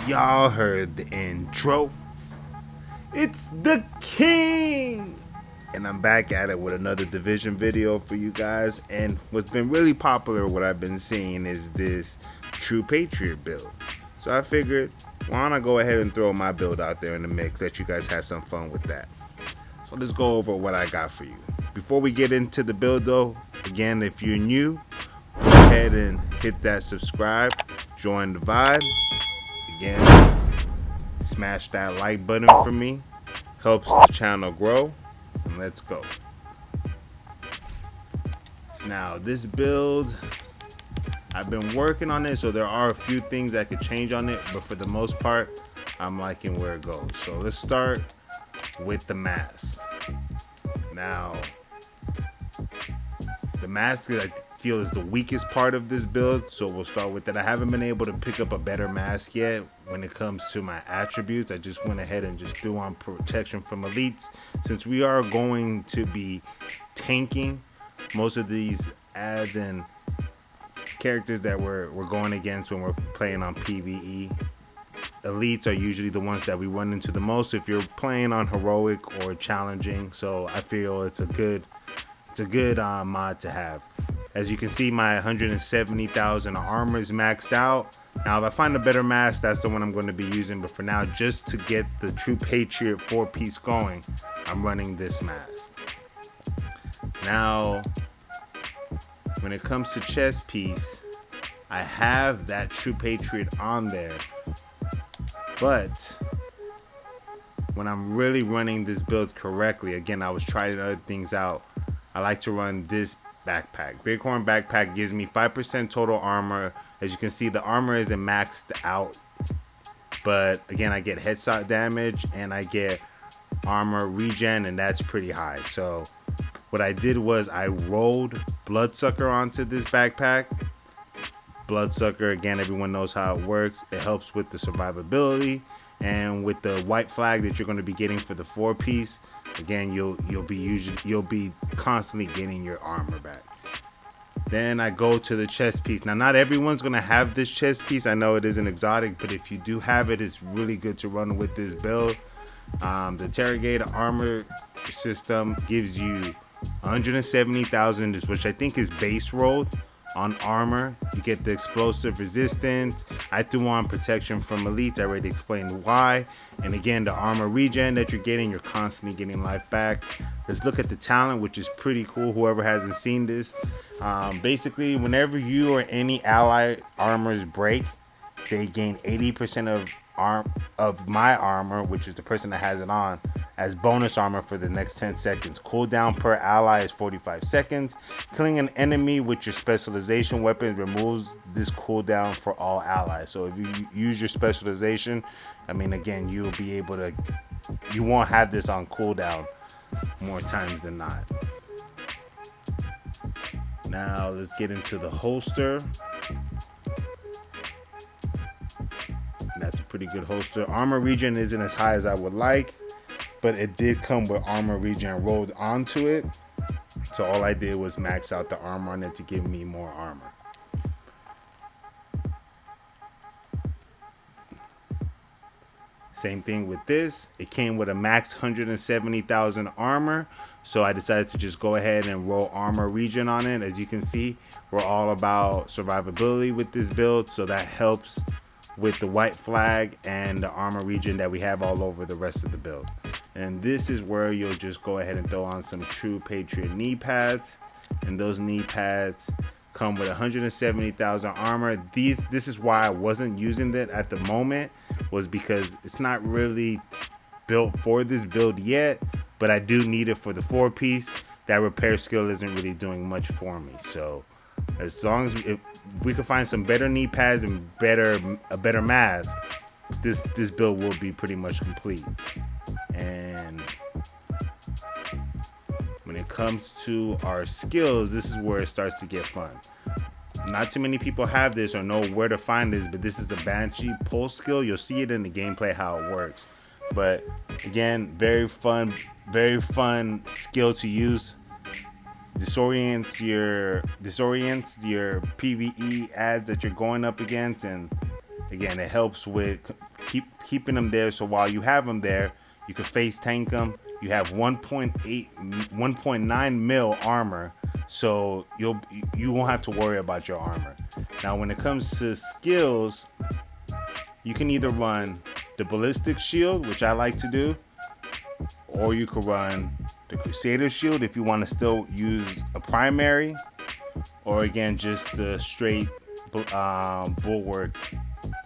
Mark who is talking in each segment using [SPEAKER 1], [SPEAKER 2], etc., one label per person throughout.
[SPEAKER 1] Y'all heard the intro. It's the king! And I'm back at it with another division video for you guys. And what's been really popular, what I've been seeing, is this true Patriot build. So I figured, why don't I go ahead and throw my build out there in the mix, let you guys have some fun with that. So let's go over what I got for you. Before we get into the build though, again, if you're new, go ahead and hit that subscribe, join the vibe. Again, smash that like button for me, helps the channel grow, and let's go. Now this build, I've been working on it, so there are a few things that could change on it, but for the most part, I'm liking where it goes. So let's start with the mask. Now, the mask I feel is the weakest part of this build, so we'll start with that. I haven't been able to pick up a better mask yet when it comes to my attributes. I just went ahead and just threw on protection from elites. Since we are going to be tanking most of these ads and characters that we're going against when we're playing on PvE, elites are usually the ones that we run into the most if you're playing on heroic or challenging. So I feel it's a good mod to have. As you can see, my 170,000 armor is maxed out. Now if I find a better mask, that's the one I'm going to be using, but for now, just to get the true Patriot 4-piece going, I'm running this mask. Now when it comes to chest piece, I have that true Patriot on there, but when I'm really running this build correctly, again, I was trying other things out, I like to run this backpack. Bighorn backpack gives me 5% total armor. As you can see, the armor isn't maxed out, but again, I get headshot damage and I get armor regen, and that's pretty high. So what I did was I rolled Bloodsucker onto this backpack. Bloodsucker, again, everyone knows how it works. It helps with the survivability, and with the white flag that you're going to be getting for the 4-piece, again, you'll be constantly getting your armor back. Then I go to the chest piece. Now, not everyone's going to have this chest piece. I know it is an exotic, but if you do have it, it's really good to run with this build. The Interrogator armor system gives you 170,000, which I think is base rolled on armor. You get the explosive resistance. I threw on protection from elites. I already explained why. And again, the armor regen that you're getting, you're constantly getting life back. Let's look at the talent, which is pretty cool. Whoever hasn't seen this, basically, whenever you or any ally armors break, they gain 80% of my armor, which is the person that has it on, as bonus armor for the next 10 seconds. Cooldown per ally is 45 seconds. Killing an enemy with your specialization weapon removes this cooldown for all allies. So if you use your specialization, I mean, again, you'll be able to, you won't have this on cooldown more times than not. Now let's get into the holster. That's a pretty good holster. Armor regen isn't as high as I would like, but it did come with armor regen rolled onto it. So all I did was max out the armor on it to give me more armor. Same thing with this. It came with a max 170,000 armor. So I decided to just go ahead and roll armor regen on it. As you can see, we're all about survivability with this build. So that helps with the white flag and the armor regen that we have all over the rest of the build. And this is where you'll just go ahead and throw on some true Patriot knee pads, and those knee pads come with 170,000 armor. This is why I wasn't using that at the moment, was because it's not really built for this build yet, but I do need it for the 4-piece. That repair skill isn't really doing much for me. So as long as if we can find some better knee pads and a better mask, this build will be pretty much complete. And when it comes to our skills, this is where it starts to get fun. Not too many people have this or know where to find this, but this is a Banshee pulse skill. You'll see it in the gameplay how it works. But again, very fun skill to use. Disorients your PvE ads that you're going up against, and again, it helps with keeping them there. So while you have them there, you can face tank them. You have 1.9 mil armor, so you won't have to worry about your armor. Now, when it comes to skills, you can either run the ballistic shield, which I like to do, or you could run the Crusader shield if you want to still use a primary, or again just the straight bulwark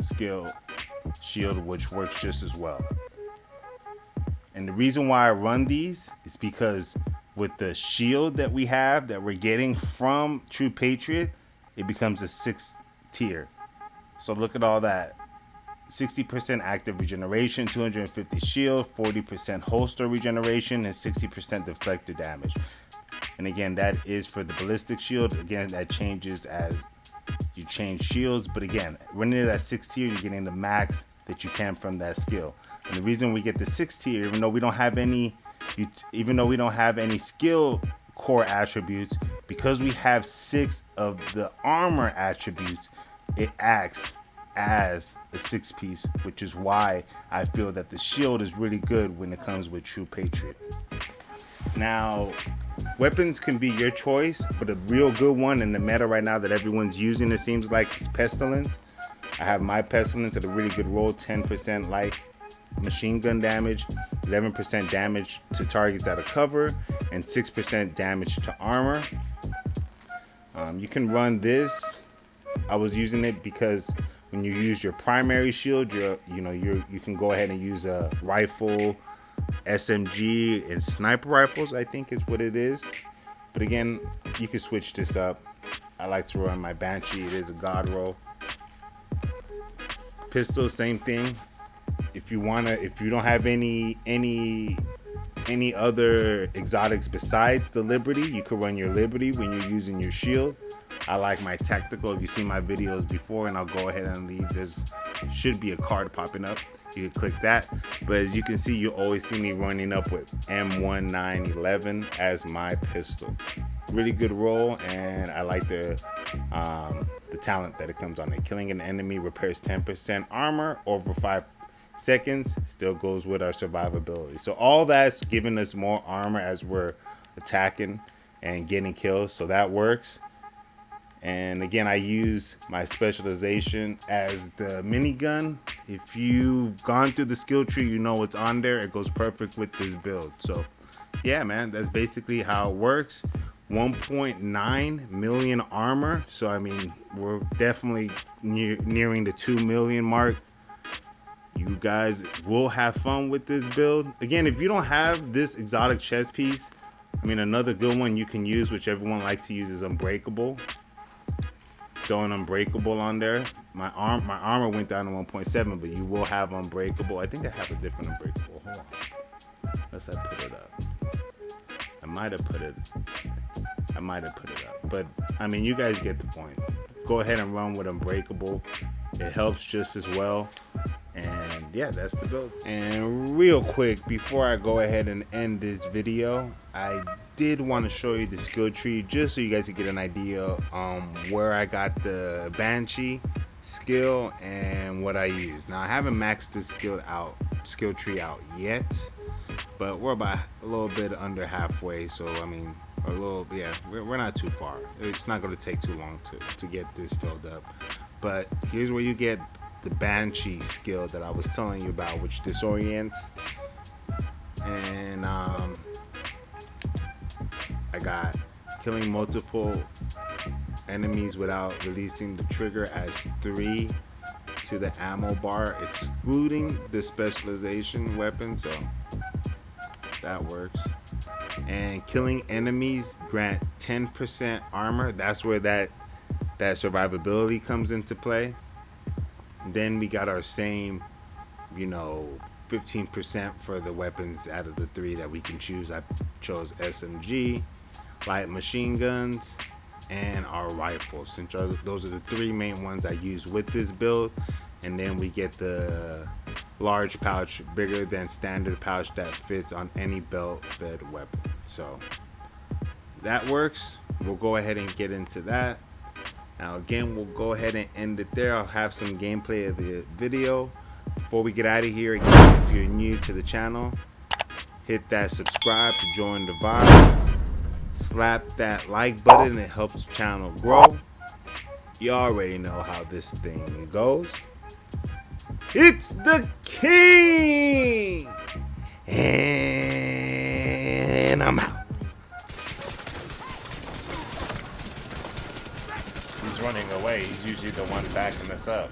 [SPEAKER 1] skill shield, which works just as well. And the reason why I run these is because with the shield that we have that we're getting from True Patriot, it becomes a 6th tier. So look at all that. 60% active regeneration, 250 shield, 40% holster regeneration, and 60% deflector damage. And again, that is for the ballistic shield. Again, that changes as you change shields. But again, running it at 6th tier, you're getting the max that you can from that skill. And the reason we get the 6th tier, even though we don't have any skill core attributes, because we have 6 of the armor attributes, it acts as a 6-piece, which is why I feel that the shield is really good when it comes with True Patriot. Now, weapons can be your choice, but a real good one in the meta right now that everyone's using, it seems like, is Pestilence. I have my Pestilence at a really good roll, 10% light machine gun damage, 11% damage to targets out of cover, and 6% damage to armor. You can run this. I was using it because when you use your primary shield, you can go ahead and use a rifle, SMG, and sniper rifles, I think is what it is. But again, you can switch this up. I like to run my Banshee. It is a god roll. Pistol, same thing. If you don't have any other exotics besides the Liberty, you could run your Liberty when you're using your shield. I like my tactical. If you've seen my videos before, and I'll go ahead and leave, there's should be a card popping up. You can click that. But as you can see, you always see me running up with M1911 as my pistol. Really good roll, and I like the talent that it comes on it. Killing an enemy repairs 10% armor over 5 seconds, still goes with our survivability. So all that's giving us more armor as we're attacking and getting kills, so that works. And again, I use my specialization as the minigun. If you've gone through the skill tree, you know what's on there. It goes perfect with this build. So yeah, man, that's basically how it works. 1.9 million armor, so I mean, we're definitely nearing the 2 million mark. You guys will have fun with this build. Again, if you don't have this exotic chest piece, I mean, another good one you can use, which everyone likes to use, is Unbreakable. Throwing Unbreakable on there. My armor went down to 1.7, but you will have Unbreakable. I think I have a different Unbreakable. Hold on. Unless I put it up. I might have put it up. But I mean, you guys get the point. Go ahead and run with Unbreakable. It helps just as well. And yeah, that's the build. And real quick, before I go ahead and end this video, I did want to show you the skill tree just so you guys can get an idea where I got the Banshee skill and what I use. Now, I haven't maxed this skill tree out yet, but we're about a little bit under halfway. So I mean, we're not too far. It's not going to take too long to get this filled up. But here's where you get the Banshee skill that I was telling you about, which disorients. And I got killing multiple enemies without releasing the trigger as 3 to the ammo bar, excluding the specialization weapon, so that works. And killing enemies grant 10% armor. That's where that survivability comes into play. Then we got our same, 15% for the weapons out of the 3 that we can choose. I chose SMG, light machine guns, and our rifles. Since those are the 3 main ones I use with this build. And then we get the large pouch, bigger than standard pouch, that fits on any belt-fed weapon. So that works. We'll go ahead and get into that. Now again, we'll go ahead and end it there. I'll have some gameplay of the video, Before we get out of here, again, if you're new to the channel, hit that subscribe to join the vibe. Slap that like button, it helps the channel grow. You already know how this thing goes. It's the king! And I'm out.
[SPEAKER 2] He's running away. He's usually the one backing us up.